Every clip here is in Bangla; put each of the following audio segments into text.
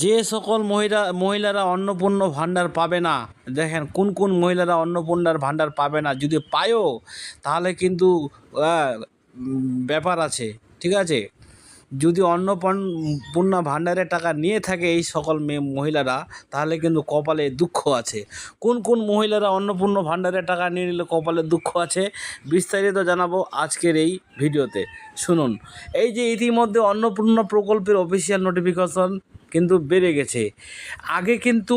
যে সকল মহিলারা অন্নপূর্ণ ভাণ্ডার পাবে না, দেখেন কোন কোন মহিলারা অন্নপূর্ণার ভাণ্ডার পাবে না, যদি পায়ও তাহলে কিন্তু ব্যাপার আছে। ঠিক আছে, যদি অন্নপূর্ণা ভাণ্ডারের টাকা নিয়ে থাকে এই সকল মহিলারা, তাহলে কিন্তু কপালে দুঃখ আছে। কোন কোন মহিলারা অন্নপূর্ণা ভাণ্ডারের টাকা নিয়ে নিলে কপালে দুঃখ আছে, বিস্তারিত জানাবো আজকের এই ভিডিওতে। শুনুন, এই যে ইতিমধ্যে অন্নপূর্ণা প্রকল্পের অফিসিয়াল নোটিফিকেশন কিন্তু বেড়ে গেছে। আগে কিন্তু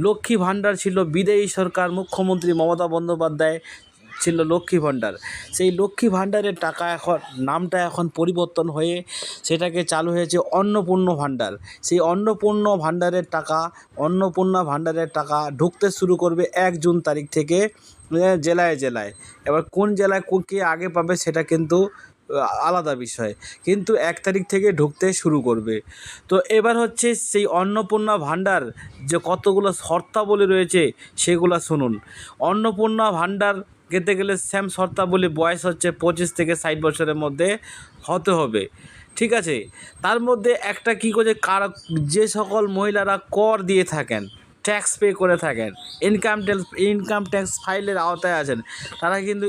লক্ষ্মী ভাণ্ডার ছিল, বিদায়ী সরকার মুখ্যমন্ত্রী মমতা বন্দ্যোপাধ্যায় ছিল লক্ষ্মী ভাণ্ডার। সেই লক্ষ্মী ভাণ্ডারের টাকা এখন নামটা এখন পরিবর্তন হয়ে সেটাকে চালু হয়েছে অন্নপূর্ণা ভাণ্ডার। সেই অন্নপূর্ণা ভাণ্ডারের টাকা ঢুকতে শুরু করবে 1 জুন তারিখ থেকে জেলায় জেলায়। এবার কোন জেলায় কে আগে পাবে সেটা কিন্তু আলাদা বিষয়, কিন্তু 1 তারিখ থেকে ঢুকতে শুরু করবে। তো এবার হচ্ছে সেই অন্নপূর্ণা ভাণ্ডার যে কতগুলো শর্তাবলী রয়েছে সেগুলো শুনুন। অন্নপূর্ণা ভাণ্ডার পেতে গেলে সেম শর্তাবলী, বয়স হচ্ছে 25 থেকে 60 বছরের মধ্যে হতে হবে। ঠিক আছে, তার মধ্যে একটা কী করে, যে সকল মহিলারা কর দিয়ে থাকেন, ট্যাক্স পে করে থাকেন, ইনকাম ট্যাক্স ফাইলের আওতায় আছেন, তারা কিন্তু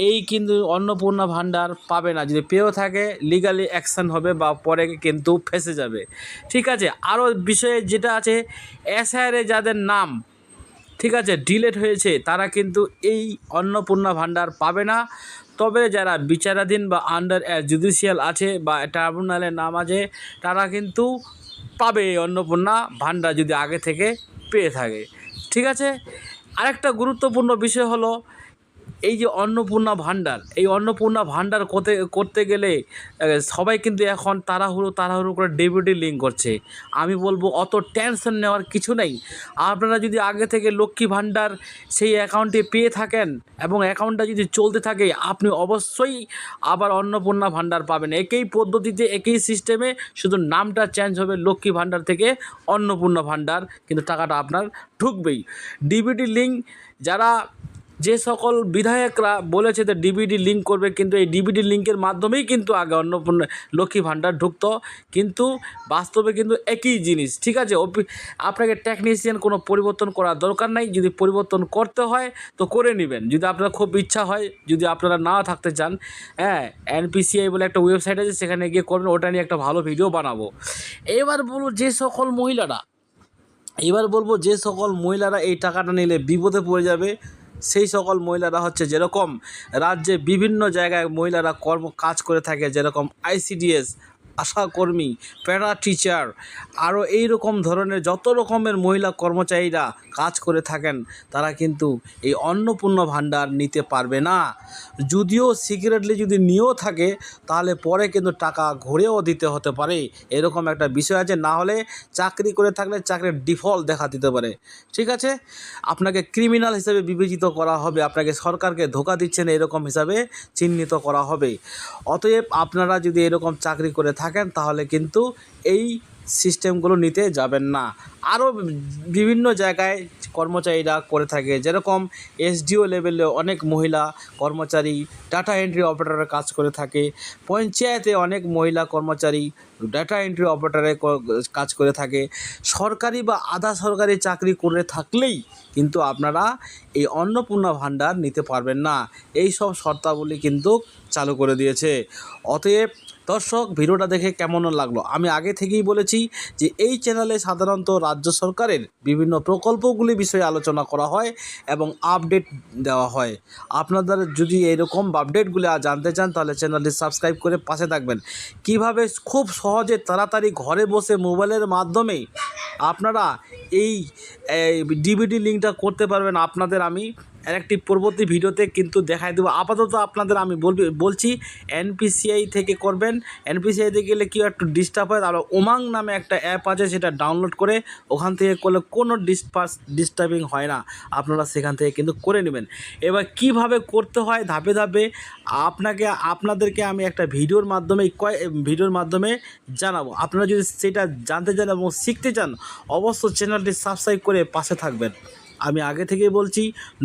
এই কিন্তু অন্নপূর্ণা ভাণ্ডার পাবে না। যদি পেয়েও থাকে লিগালি অ্যাকশন হবে বা পরে কিন্তু ফেঁসে যাবে। ঠিক আছে, আরও বিষয়ে যেটা আছে, এসআইআরে যাদের নাম ঠিক আছে ডিলেট হয়েছে তারা কিন্তু এই অন্নপূর্ণা ভাণ্ডার পাবে না। তবে যারা বিচারাধীন বা আন্ডার জুডিশিয়াল আছে বা ট্রাইব্যুনালের নাম আছে, তারা কিন্তু পাবে এই অন্নপূর্ণা ভাণ্ডার যদি আগে থেকে পেয়ে থাকে। ঠিক আছে, আরেকটা গুরুত্বপূর্ণ বিষয় হলো এই যে অন্নপূর্ণা ভাণ্ডার করতে গেলে সবাই কিন্তু এখন তাড়াহুড়ো করে ডিবিটি লিঙ্ক করছে। আমি বলবো অত টেনশন নেওয়ার কিছু নেই। আপনারা যদি আগে থেকে লক্ষ্মী ভাণ্ডার সেই অ্যাকাউন্টে পেয়ে থাকেন এবং অ্যাকাউন্টটা যদি চলতে থাকে, আপনি অবশ্যই আবার অন্নপূর্ণা ভাণ্ডার পাবেন। একই পদ্ধতিতে একই সিস্টেমে, শুধু নামটা চেঞ্জ হবে লক্ষ্মী ভাণ্ডার থেকে অন্নপূর্ণা ভাণ্ডার, কিন্তু টাকাটা আপনার ঢুকবেই। ডিবিটি লিঙ্ক যে সকল বিধায়করা বলেছে যে ডিবিটি লিঙ্ক করবে, কিন্তু এই ডিবিটি লিঙ্কের মাধ্যমেই কিন্তু আগে অন্নপূর্ণা লক্ষ্মী ভাণ্ডার ঢুকতো, কিন্তু বাস্তবে কিন্তু একই জিনিস। ঠিক আছে, আপনাকে টেকনিশিয়ান কোনো পরিবর্তন করার দরকার নাই। যদি পরিবর্তন করতে হয় তো করে নেবেন, যদি আপনার খুব ইচ্ছা হয়, যদি আপনারা নাও থাকতে চান। হ্যাঁ, এনপিসিআই বলে একটা ওয়েবসাইট আছে, সেখানে গিয়ে করবেন, ওটা নিয়ে একটা ভালো ভিডিও বানাবো। এবার বলবো যে সকল মহিলারা এই টাকাটা নিলে বিপদে পড়ে যাবে, সেই সকল মহিলারা হচ্ছে, যেরকম রাজ্যে বিভিন্ন জায়গায় মহিলারা কাজ করে থাকে, যেরকম আইসিডিএস, আশাকর্মী, প্যারা টিচার, আরও এই রকম ধরনের যত রকমের মহিলা কর্মচারীরা কাজ করে থাকেন, তারা কিন্তু এই অন্নপূর্ণা ভাণ্ডার নিতে পারবে না। যদিও সিক্রেটলি যদি নিয়েও থাকে, তাহলে পরে কিন্তু টাকা ঘুরেও দিতে হতে পারে, এরকম একটা বিষয় আছে। না হলে চাকরি করে থাকলে চাকরির ডিফল্ট দেখা দিতে পারে। ঠিক আছে, আপনাকে ক্রিমিনাল হিসেবে বিবেচিত করা হবে, আপনাকে সরকারকে ধোঁকা দিচ্ছেন এরকম হিসাবে চিহ্নিত করা হবে। অতএব আপনারা যদি এরকম চাকরি করে থাকেন, তাহলে কিন্তু এই সিস্টেমগুলো নিতে যাবেন না। আরও বিভিন্ন জায়গায় কর্মচারীরা করে থাকে, যেরকম এসডিও লেভেলে অনেক মহিলা কর্মচারী ডাটা এন্ট্রি অপারেটরের কাজ করে থাকে, পঞ্চায়েতে অনেক মহিলা কর্মচারী ডাটা এন্ট্রি অপারেটরের কাজ করে থাকে। সরকারি বা আধা সরকারি চাকরি করে থাকলেই কিন্তু আপনারা এই অন্নপূর্ণা ভাণ্ডার নিতে পারবেন না। এই সব শর্তাবলী কিন্তু চালু করে দিয়েছে। অতএব দর্শক, ভিডিওটা দেখে কেমন লাগলো? আমি আগে থেকেই বলেছি যে এই চ্যানেলে সাধারণত রাজ্য সরকারের বিভিন্ন প্রকল্পগুলি বিষয়ে আলোচনা করা হয় এবং আপডেট দেওয়া হয়। আপনাদের যদি এরকম আপডেটগুলি জানতে চান, তাহলে চ্যানেলটি সাবস্ক্রাইব করে পাশে থাকবেন। কিভাবে খুব সহজে তাড়াতাড়ি ঘরে বসে মোবাইলের মাধ্যমে আপনারা এই ডিবিটি লিঙ্কটা করতে পারবেন, আপনাদের আমি আরেকটি পরবর্তী ভিডিওতে কিন্তু দেখাই দেবো। আপাতত আপনাদের আমি বলছি এনপিসিআই থেকে করবেন। এনপিসিআইতে গেলে কি একটু ডিস্টার্ব হয়, তাহলে উমাং নামে একটা অ্যাপ আছে, সেটা ডাউনলোড করে ওখান থেকে করলে কোনো ডিস্টার্বিং হয় না, আপনারা সেখান থেকে কিন্তু করে নেবেন। এবার কিভাবে করতে হয় ধাপে ধাপে আপনাদেরকে আমি একটা ভিডিওর মাধ্যমে জানাবো। আপনারা যদি সেটা জানতে চান এবং শিখতে চান, অবশ্যই চ্যানেলটি সাবস্ক্রাইব করে পাশে থাকবেন। আমি আগে থেকেই বলছি,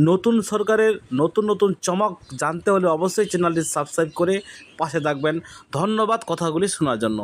নতুন সরকারের নতুন চমক জানতে হলে অবশ্যই চ্যানেলটি সাবস্ক্রাইব করে পাশে থাকবেন। ধন্যবাদ কথাগুলি শোনার জন্য।